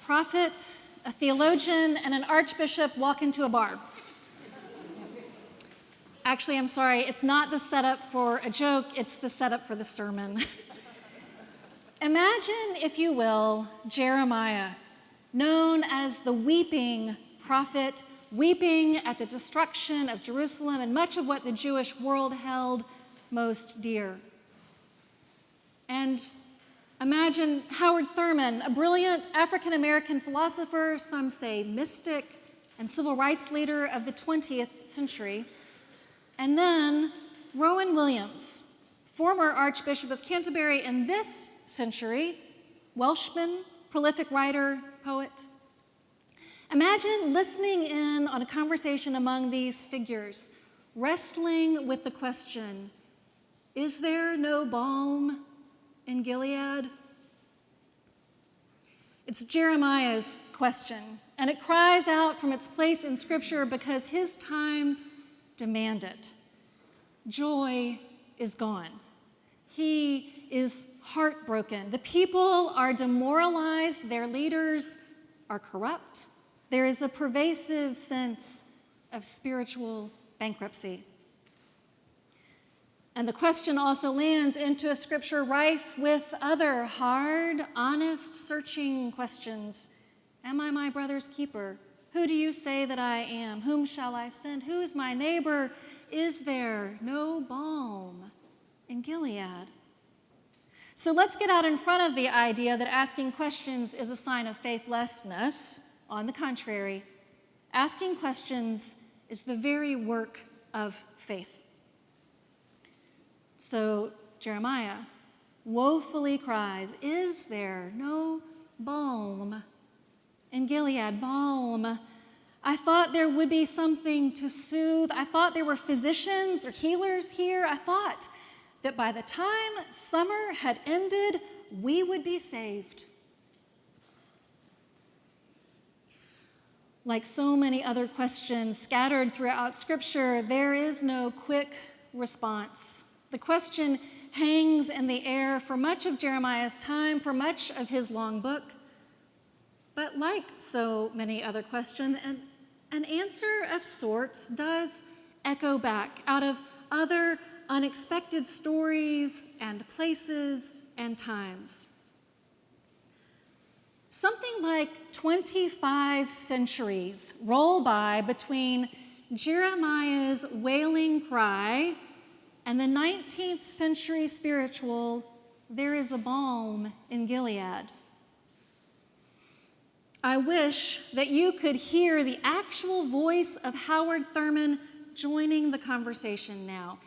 prophet, a theologian, and an archbishop walk into a bar. Actually, I'm sorry, it's not the setup for a joke, it's the setup for the sermon. Imagine, if you will, Jeremiah, known as the weeping prophet, weeping at the destruction of Jerusalem and much of what the Jewish world held most dear. And imagine Howard Thurman, a brilliant African-American philosopher, some say mystic, and civil rights leader of the 20th century. And then Rowan Williams, former Archbishop of Canterbury in this century, Welshman, prolific writer, poet. Imagine listening in on a conversation among these figures, wrestling with the question, is there no balm in Gilead? It's Jeremiah's question, and it cries out from its place in Scripture because his times demand it. Joy is gone. He is heartbroken. The people are demoralized. Their leaders are corrupt. There is a pervasive sense of spiritual bankruptcy. And the question also lands into a scripture rife with other hard, honest, searching questions. Am I my brother's keeper? Who do you say that I am? Whom shall I send? Who is my neighbor? Is there no balm in Gilead? So let's get out in front of the idea that asking questions is a sign of faithlessness. On the contrary, asking questions is the very work of faith. So Jeremiah woefully cries, is there no balm in Gilead? Balm. I thought there would be something to soothe. I thought there were physicians or healers here. I thought that by the time summer had ended, we would be saved. Like so many other questions scattered throughout Scripture, there is no quick response. The question hangs in the air for much of Jeremiah's time, for much of his long book. But like so many other questions, an answer of sorts does echo back out of other unexpected stories and places and times. Something like 25 centuries roll by between Jeremiah's wailing cry and the 19th century spiritual, there is a balm in Gilead. I wish that you could hear the actual voice of Howard Thurman joining the conversation now.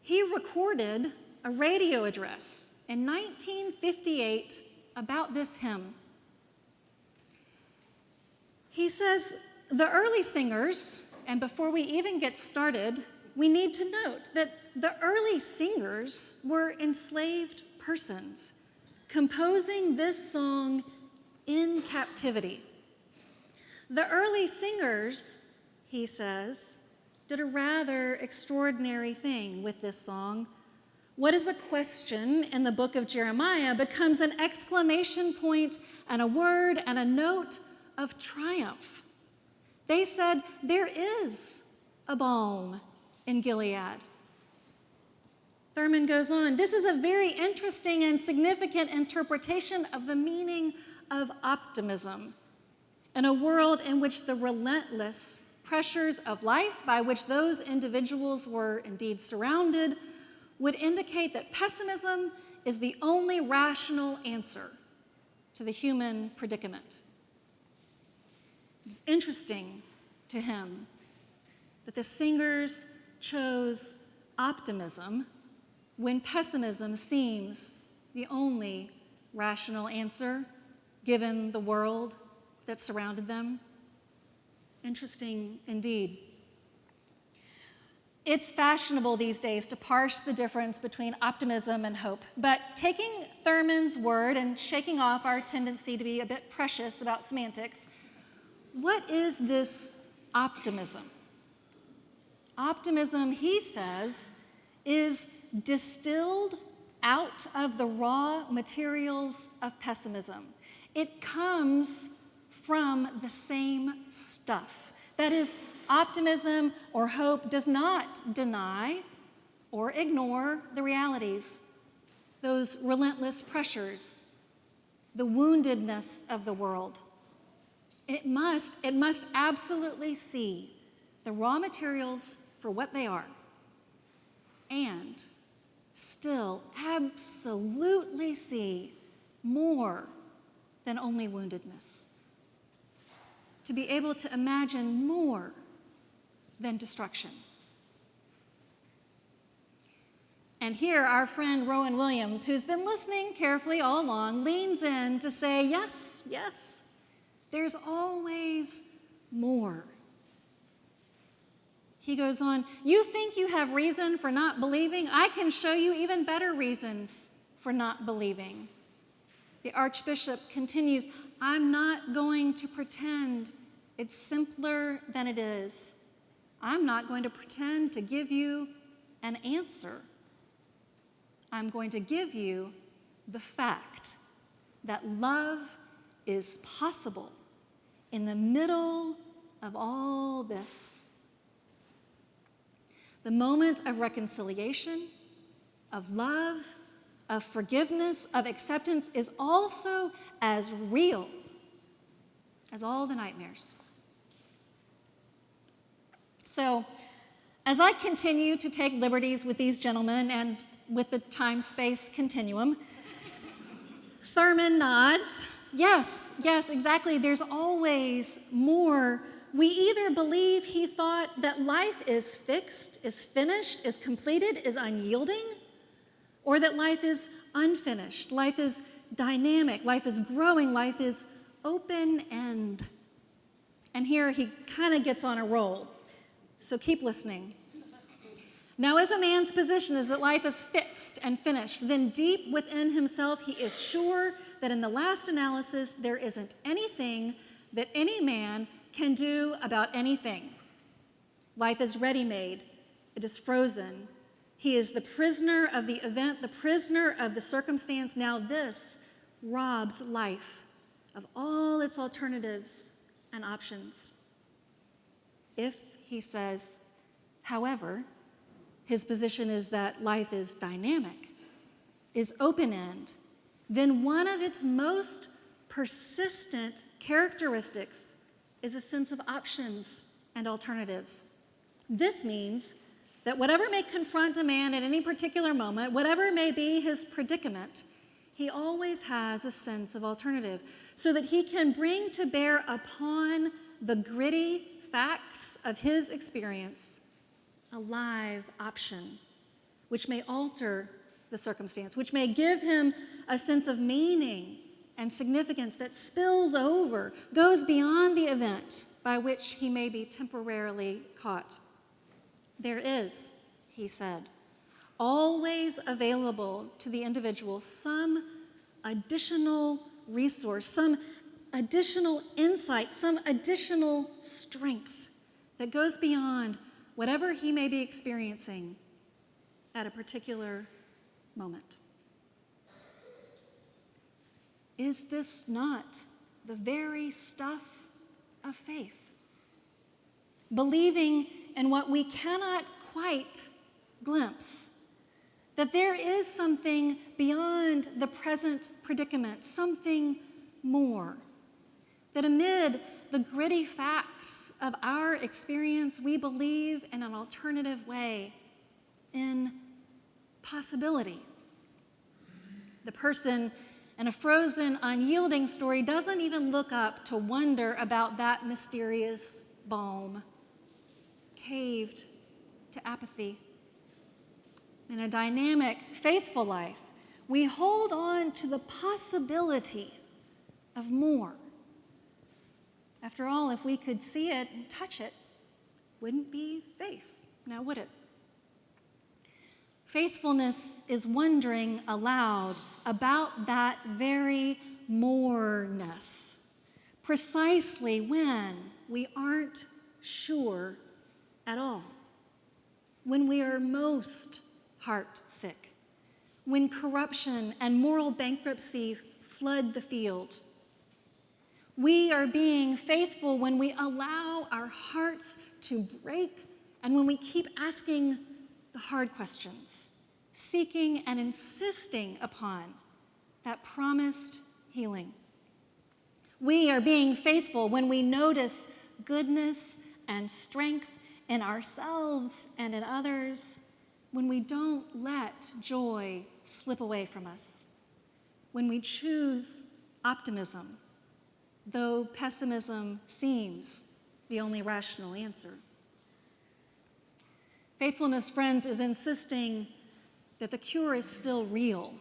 He recorded a radio address in 1958 about this hymn. He says, the early singers, and before we even get started, we need to note that the early singers were enslaved persons composing this song in captivity. The early singers, he says, did a rather extraordinary thing with this song. What is a question in the book of Jeremiah becomes an exclamation point and a word and a note of triumph. They said, there is a balm in Gilead. Thurman goes on, this is a very interesting and significant interpretation of the meaning of optimism in a world in which the relentless pressures of life by which those individuals were indeed surrounded would indicate that pessimism is the only rational answer to the human predicament. It's interesting to him that the singers chose optimism when pessimism seems the only rational answer given the world that surrounded them. Interesting indeed. It's fashionable these days to parse the difference between optimism and hope, but taking Thurman's word and shaking off our tendency to be a bit precious about semantics, what is this optimism? Optimism, he says, is distilled out of the raw materials of pessimism. It comes from the same stuff. That is, optimism or hope does not deny or ignore the realities, those relentless pressures, the woundedness of the world. It must absolutely see the raw materials for what they are, and still absolutely see more than only woundedness. To be able to imagine more than destruction. And here, our friend Rowan Williams, who's been listening carefully all along, leans in to say, yes, there's always more. He goes on, you think you have reason for not believing? I can show you even better reasons for not believing. The Archbishop continues, I'm not going to pretend it's simpler than it is. I'm not going to pretend to give you an answer. I'm going to give you the fact that love is possible in the middle of all this. The moment of reconciliation, of love, of forgiveness, of acceptance is also as real as all the nightmares. So, as I continue to take liberties with these gentlemen and with the time-space continuum, Thurman nods. Yes, exactly. There's always more. We either believe he thought that life is fixed, is finished, is completed, is unyielding, or that life is unfinished, life is dynamic, life is growing, life is open-end. And here he kind of gets on a roll. So keep listening. Now, if a man's position is that life is fixed and finished, then deep within himself he is sure that in the last analysis there isn't anything that any man can do about anything. Life is ready-made. It is frozen. He is the prisoner of the event, the prisoner of the circumstance. Now this robs life of all its alternatives and options. If, he says, however, his position is that life is dynamic, is open-end, then one of its most persistent characteristics is a sense of options and alternatives. This means that whatever may confront a man at any particular moment, whatever may be his predicament, he always has a sense of alternative so that he can bring to bear upon the gritty facts of his experience a live option which may alter the circumstance, which may give him a sense of meaning and significance that spills over, goes beyond the event by which he may be temporarily caught. There is, he said, always available to the individual some additional resource, some additional insight, some additional strength that goes beyond whatever he may be experiencing at a particular moment. Is this not the very stuff of faith? Believing in what we cannot quite glimpse, that there is something beyond the present predicament, something more, that amid the gritty facts of our experience, we believe in an alternative way, in possibility. The person in a frozen, unyielding story doesn't even look up to wonder about that mysterious balm, caved to apathy. In a dynamic, faithful life, we hold on to the possibility of more. After all, if we could see it and touch it, wouldn't be faith, now would it? Faithfulness is wondering aloud about that very moreness, precisely when we aren't sure at all, when we are most heart-sick, when corruption and moral bankruptcy flood the field, We are being faithful when we allow our hearts to break and when we keep asking the hard questions, seeking and insisting upon that promised healing. We are being faithful when we notice goodness and strength in ourselves and in others, when we don't let joy slip away from us, when we choose optimism, though pessimism seems the only rational answer. Faithfulness, friends, is insisting that the cure is still real,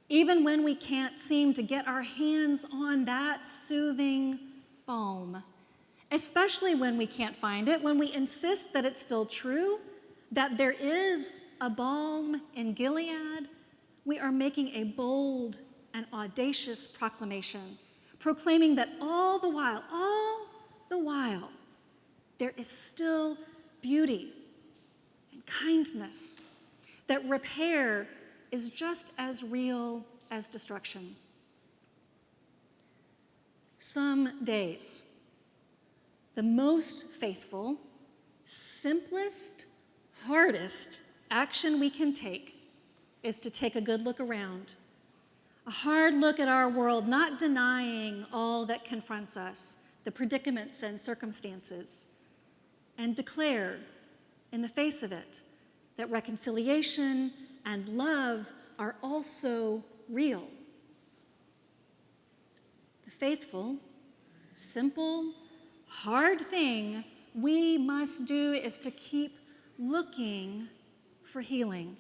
even when we can't seem to get our hands on that soothing balm, especially when we can't find it, when we insist that it's still true, that there is a balm in Gilead. We are making a bold and audacious proclamation, proclaiming that all the while, there is still beauty and kindness, that repair is just as real as destruction. Some days, the most faithful, simplest, hardest action we can take is to take a good look around, a hard look at our world, not denying all that confronts us, the predicaments and circumstances, and declare in the face of it that reconciliation and love are also real. The faithful, simple, hard thing we must do is to keep looking for healing,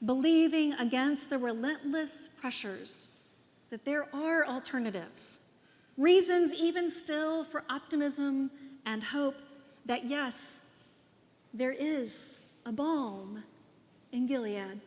believing against the relentless pressures that there are alternatives, reasons even still for optimism and hope that yes, there is a balm in Gilead.